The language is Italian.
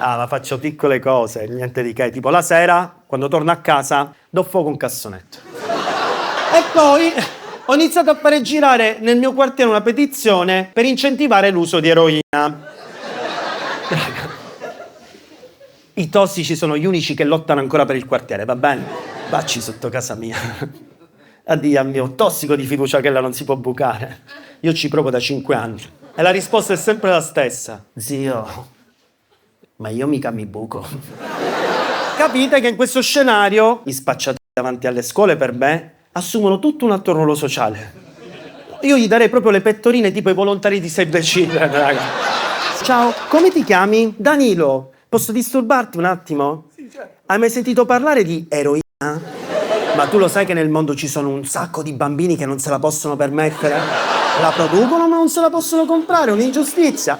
Ah, ma faccio piccole cose, niente di che. Tipo la sera, quando torno a casa, do fuoco a un cassonetto. E poi ho iniziato a fare girare nel mio quartiere una petizione per incentivare l'uso di eroina. I tossici sono gli unici che lottano ancora per il quartiere, va bene? Vacci sotto casa mia. Addio al mio tossico di fiducia che non si può bucare. Io ci provo da 5 anni. E la risposta è sempre la stessa. Zio, ma io mica mi buco. Capite che in questo scenario gli spacciati davanti alle scuole per me assumono tutto un altro ruolo sociale. Io gli darei proprio le pettorine tipo i volontari di Save the Children, raga. Ciao, come ti chiami? Danilo. Posso disturbarti un attimo? Sì, certo. Hai mai sentito parlare di eroina? Ma tu lo sai che nel mondo ci sono un sacco di bambini che non se la possono permettere? La producono ma non se la possono comprare, un'ingiustizia.